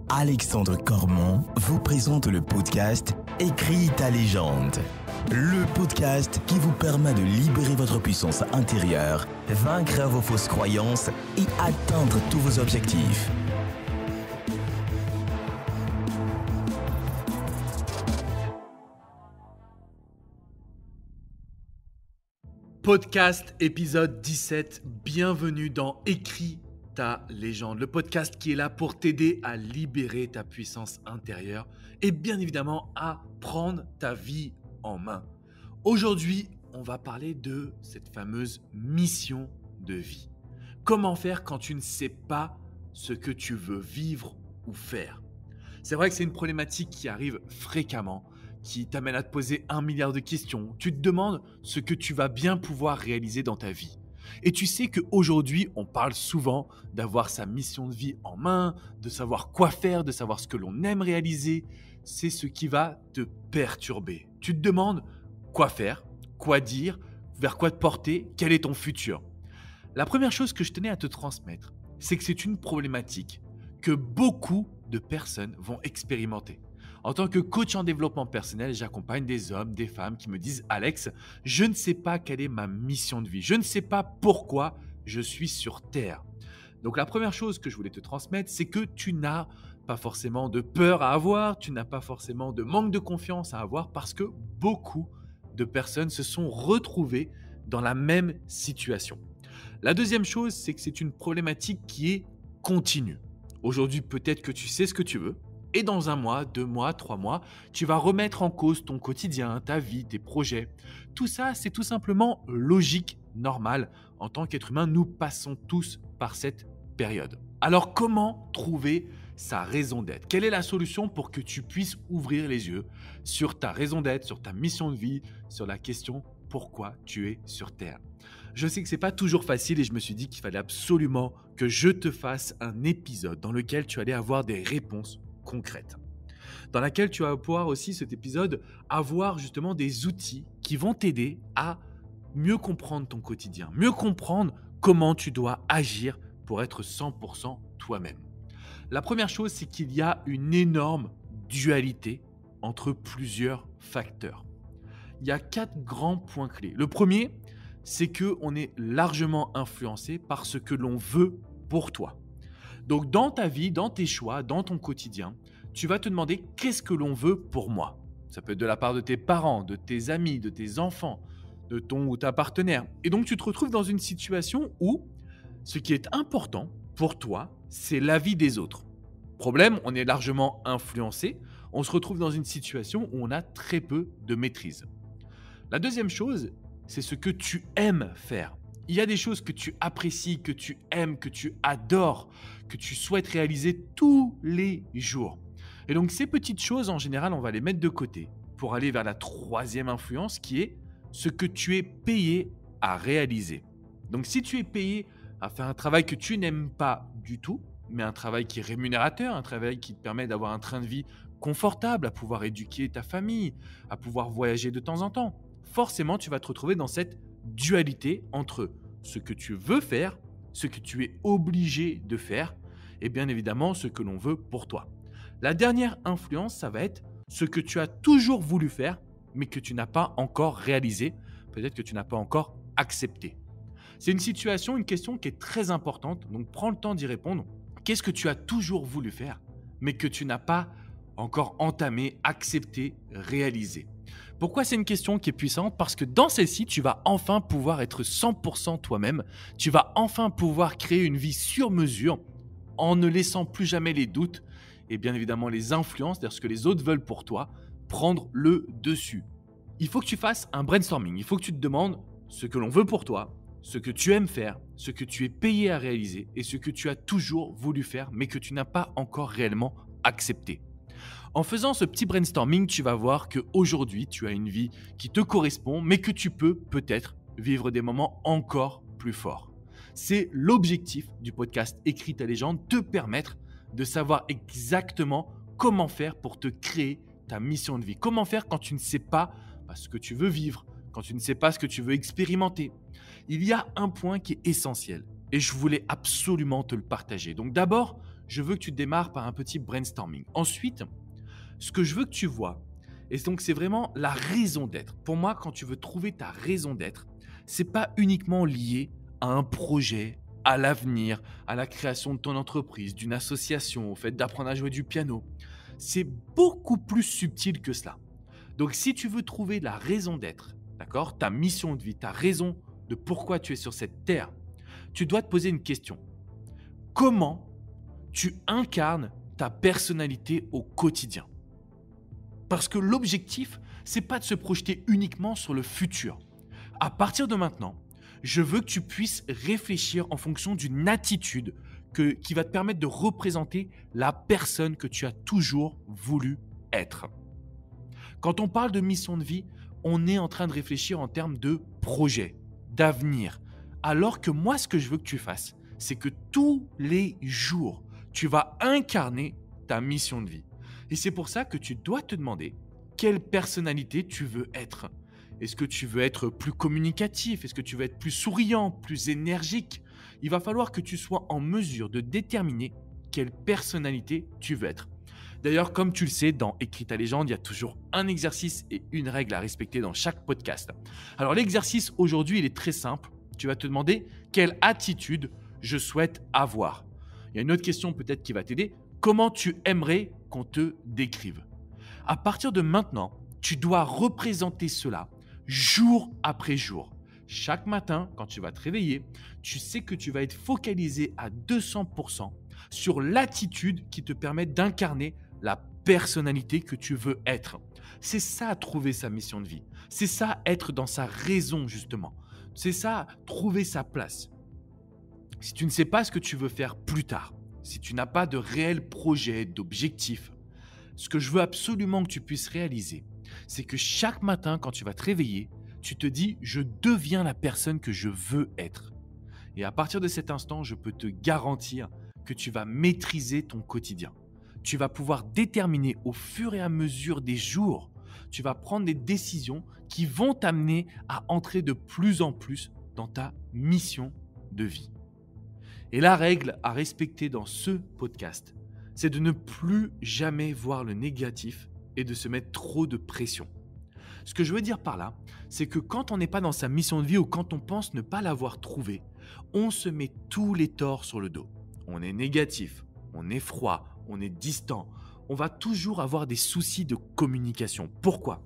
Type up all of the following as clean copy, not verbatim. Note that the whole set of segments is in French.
Alexandre Cormon vous présente le podcast Écris ta légende. Le podcast qui vous permet de libérer votre puissance intérieure, vaincre vos fausses croyances et atteindre tous vos objectifs. Podcast épisode 17, bienvenue dans Écris ta légende, le podcast qui est là pour t'aider à libérer ta puissance intérieure et bien évidemment à prendre ta vie en main. Aujourd'hui, on va parler de cette fameuse mission de vie. Comment faire quand tu ne sais pas ce que tu veux vivre ou faire? C'est vrai que c'est une problématique qui arrive fréquemment, qui t'amène à te poser 1 milliard de questions. Tu te demandes ce que tu vas bien pouvoir réaliser dans ta vie. Et tu sais qu'aujourd'hui, on parle souvent d'avoir sa mission de vie en main, de savoir quoi faire, de savoir ce que l'on aime réaliser. C'est ce qui va te perturber. Tu te demandes quoi faire, quoi dire, vers quoi te porter, quel est ton futur. La première chose que je tenais à te transmettre, c'est que c'est une problématique que beaucoup de personnes vont expérimenter. En tant que coach en développement personnel, j'accompagne des hommes, des femmes qui me disent « Alex, je ne sais pas quelle est ma mission de vie. Je ne sais pas pourquoi je suis sur Terre. » Donc la première chose que je voulais te transmettre, c'est que tu n'as pas forcément de peur à avoir, tu n'as pas forcément de manque de confiance à avoir parce que beaucoup de personnes se sont retrouvées dans la même situation. La deuxième chose, c'est que c'est une problématique qui est continue. Aujourd'hui, peut-être que tu sais ce que tu veux. Et dans 1 mois, 2 mois, 3 mois, tu vas remettre en cause ton quotidien, ta vie, tes projets. Tout ça, c'est tout simplement logique, normal. En tant qu'être humain, nous passons tous par cette période. Alors, comment trouver sa raison d'être? Quelle est la solution pour que tu puisses ouvrir les yeux sur ta raison d'être, sur ta mission de vie, sur la question pourquoi tu es sur Terre? Je sais que ce n'est pas toujours facile et je me suis dit qu'il fallait absolument que je te fasse un épisode dans lequel tu allais avoir des réponses concrète, dans laquelle tu vas pouvoir aussi, cet épisode, avoir justement des outils qui vont t'aider à mieux comprendre ton quotidien, mieux comprendre comment tu dois agir pour être 100% toi-même. La première chose, c'est qu'il y a une énorme dualité entre plusieurs facteurs. Il y a 4 grands points clés. Le premier, c'est qu'on est largement influencé par ce que l'on veut pour toi. Donc, dans ta vie, dans tes choix, dans ton quotidien, tu vas te demander qu'est-ce que l'on veut pour moi. Ça peut être de la part de tes parents, de tes amis, de tes enfants, de ton ou ta partenaire. Et donc, tu te retrouves dans une situation où ce qui est important pour toi, c'est l'avis des autres. Problème, on est largement influencé. On se retrouve dans une situation où on a très peu de maîtrise. La deuxième chose, c'est ce que tu aimes faire. Il y a des choses que tu apprécies, que tu aimes, que tu adores, que tu souhaites réaliser tous les jours. Et donc ces petites choses, en général, on va les mettre de côté pour aller vers la troisième influence qui est ce que tu es payé à réaliser. Donc si tu es payé à faire un travail que tu n'aimes pas du tout, mais un travail qui est rémunérateur, un travail qui te permet d'avoir un train de vie confortable, à pouvoir éduquer ta famille, à pouvoir voyager de temps en temps, forcément tu vas te retrouver dans cette dualité entre ce que tu veux faire, ce que tu es obligé de faire et bien évidemment ce que l'on veut pour toi. La dernière influence, ça va être ce que tu as toujours voulu faire mais que tu n'as pas encore réalisé, peut-être que tu n'as pas encore accepté. C'est une situation, une question qui est très importante, donc prends le temps d'y répondre. Qu'est-ce que tu as toujours voulu faire mais que tu n'as pas encore entamé, accepté, réalisé? Pourquoi c'est une question qui est puissante? Parce que dans celle-ci, tu vas enfin pouvoir être 100% toi-même. Tu vas enfin pouvoir créer une vie sur mesure en ne laissant plus jamais les doutes et bien évidemment les influences, c'est-à-dire ce que les autres veulent pour toi, prendre le dessus. Il faut que tu fasses un brainstorming. Il faut que tu te demandes ce que l'on veut pour toi, ce que tu aimes faire, ce que tu es payé à réaliser et ce que tu as toujours voulu faire mais que tu n'as pas encore réellement accepté. En faisant ce petit brainstorming, tu vas voir qu'aujourd'hui, tu as une vie qui te correspond, mais que tu peux peut-être vivre des moments encore plus forts. C'est l'objectif du podcast Écris ta légende, te permettre de savoir exactement comment faire pour te créer ta mission de vie. Comment faire quand tu ne sais pas ce que tu veux vivre, quand tu ne sais pas ce que tu veux expérimenter. Il y a un point qui est essentiel et je voulais absolument te le partager. Donc d'abord, je veux que tu démarres par un petit brainstorming. Ensuite, ce que je veux que tu vois, et donc c'est vraiment la raison d'être. Pour moi, quand tu veux trouver ta raison d'être, c'est pas uniquement lié à un projet, à l'avenir, à la création de ton entreprise, d'une association, au fait d'apprendre à jouer du piano. C'est beaucoup plus subtil que cela. Donc si tu veux trouver la raison d'être, d'accord, ta mission de vie, ta raison de pourquoi tu es sur cette terre, tu dois te poser une question. Comment tu incarnes ta personnalité au quotidien? Parce que l'objectif, c'est pas de se projeter uniquement sur le futur. À partir de maintenant, je veux que tu puisses réfléchir en fonction d'une attitude qui va te permettre de représenter la personne que tu as toujours voulu être. Quand on parle de mission de vie, on est en train de réfléchir en termes de projet, d'avenir. Alors que moi, ce que je veux que tu fasses, c'est que tous les jours, tu vas incarner ta mission de vie. Et c'est pour ça que tu dois te demander quelle personnalité tu veux être. Est-ce que tu veux être plus communicatif? Est-ce que tu veux être plus souriant, plus énergique? Il va falloir que tu sois en mesure de déterminer quelle personnalité tu veux être. D'ailleurs, comme tu le sais, dans Écris ta légende, il y a toujours un exercice et une règle à respecter dans chaque podcast. Alors l'exercice aujourd'hui, il est très simple. Tu vas te demander quelle attitude je souhaite avoir. Il y a une autre question peut-être qui va t'aider. Comment tu aimerais qu'on te décrive? À partir de maintenant, tu dois représenter cela jour après jour. Chaque matin, quand tu vas te réveiller, tu sais que tu vas être focalisé à 200% sur l'attitude qui te permet d'incarner la personnalité que tu veux être. C'est ça, trouver sa mission de vie. C'est ça, être dans sa raison, justement. C'est ça, trouver sa place. Si tu ne sais pas ce que tu veux faire plus tard, si tu n'as pas de réel projet, d'objectif, ce que je veux absolument que tu puisses réaliser, c'est que chaque matin, quand tu vas te réveiller, tu te dis « je deviens la personne que je veux être ». Et à partir de cet instant, je peux te garantir que tu vas maîtriser ton quotidien. Tu vas pouvoir déterminer au fur et à mesure des jours, tu vas prendre des décisions qui vont t'amener à entrer de plus en plus dans ta mission de vie. Et la règle à respecter dans ce podcast, c'est de ne plus jamais voir le négatif et de se mettre trop de pression. Ce que je veux dire par là, c'est que quand on n'est pas dans sa mission de vie ou quand on pense ne pas l'avoir trouvée, on se met tous les torts sur le dos. On est négatif, on est froid, on est distant. On va toujours avoir des soucis de communication. Pourquoi?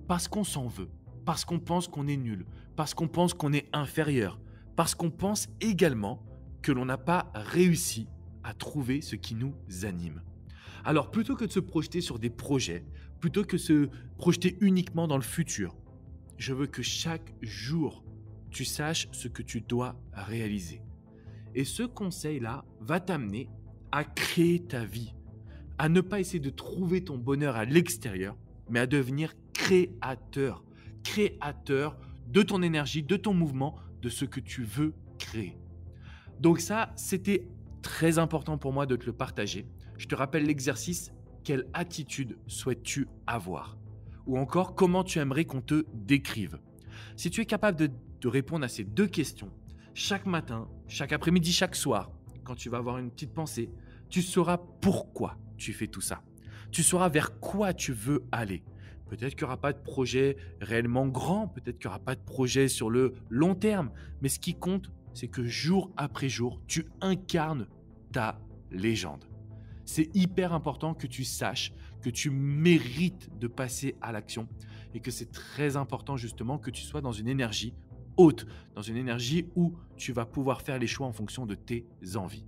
Parce qu'on s'en veut, parce qu'on pense qu'on est nul, parce qu'on pense qu'on est inférieur, parce qu'on pense également que l'on n'a pas réussi à trouver ce qui nous anime. Alors plutôt que de se projeter sur des projets, plutôt que de se projeter uniquement dans le futur, je veux que chaque jour, tu saches ce que tu dois réaliser. Et ce conseil-là va t'amener à créer ta vie, à ne pas essayer de trouver ton bonheur à l'extérieur, mais à devenir créateur de ton énergie, de ton mouvement, de ce que tu veux créer. Donc ça, c'était très important pour moi de te le partager. Je te rappelle l'exercice, quelle attitude souhaites-tu avoir? Ou encore, comment tu aimerais qu'on te décrive? Si tu es capable de répondre à ces deux questions, chaque matin, chaque après-midi, chaque soir, quand tu vas avoir une petite pensée, tu sauras pourquoi tu fais tout ça. Tu sauras vers quoi tu veux aller. Peut-être qu'il n'y aura pas de projet réellement grand, peut-être qu'il n'y aura pas de projet sur le long terme, mais ce qui compte, c'est que jour après jour, tu incarnes ta légende. C'est hyper important que tu saches que tu mérites de passer à l'action et que c'est très important justement que tu sois dans une énergie haute, dans une énergie où tu vas pouvoir faire les choix en fonction de tes envies.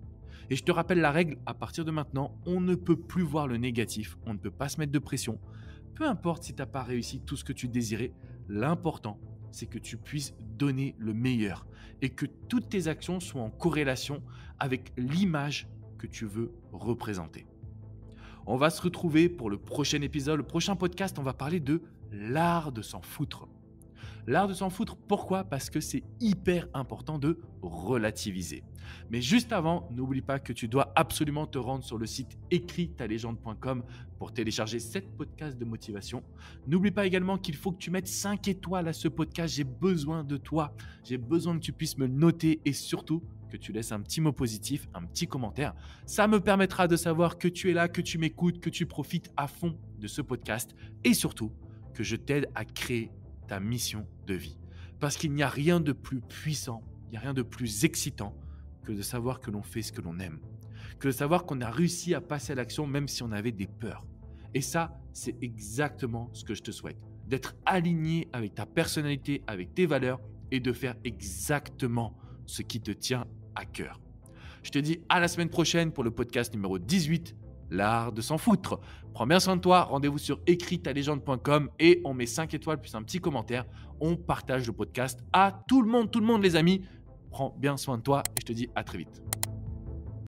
Et je te rappelle la règle, à partir de maintenant, on ne peut plus voir le négatif, on ne peut pas se mettre de pression. Peu importe si tu n'as pas réussi tout ce que tu désirais, l'important, c'est que tu puisses donner le meilleur et que toutes tes actions soient en corrélation avec l'image que tu veux représenter. On va se retrouver pour le prochain épisode, le prochain podcast, on va parler de l'art de s'en foutre. L'art de s'en foutre, pourquoi? Parce que c'est hyper important de relativiser. Mais juste avant, n'oublie pas que tu dois absolument te rendre sur le site écristalegende.com pour télécharger 7 podcasts de motivation. N'oublie pas également qu'il faut que tu mettes 5 étoiles à ce podcast. J'ai besoin de toi. J'ai besoin que tu puisses me noter et surtout que tu laisses un petit mot positif, un petit commentaire. Ça me permettra de savoir que tu es là, que tu m'écoutes, que tu profites à fond de ce podcast et surtout que je t'aide à créer ta mission de vie. Parce qu'il n'y a rien de plus puissant, il n'y a rien de plus excitant que de savoir que l'on fait ce que l'on aime. Que de savoir qu'on a réussi à passer à l'action même si on avait des peurs. Et ça, c'est exactement ce que je te souhaite. D'être aligné avec ta personnalité, avec tes valeurs et de faire exactement ce qui te tient à cœur. Je te dis à la semaine prochaine pour le podcast numéro 18, l'art de s'en foutre. Prends bien soin de toi, rendez-vous sur écritalégende.com et on met 5 étoiles plus un petit commentaire. On partage le podcast à tout le monde les amis. Prends bien soin de toi et je te dis à très vite.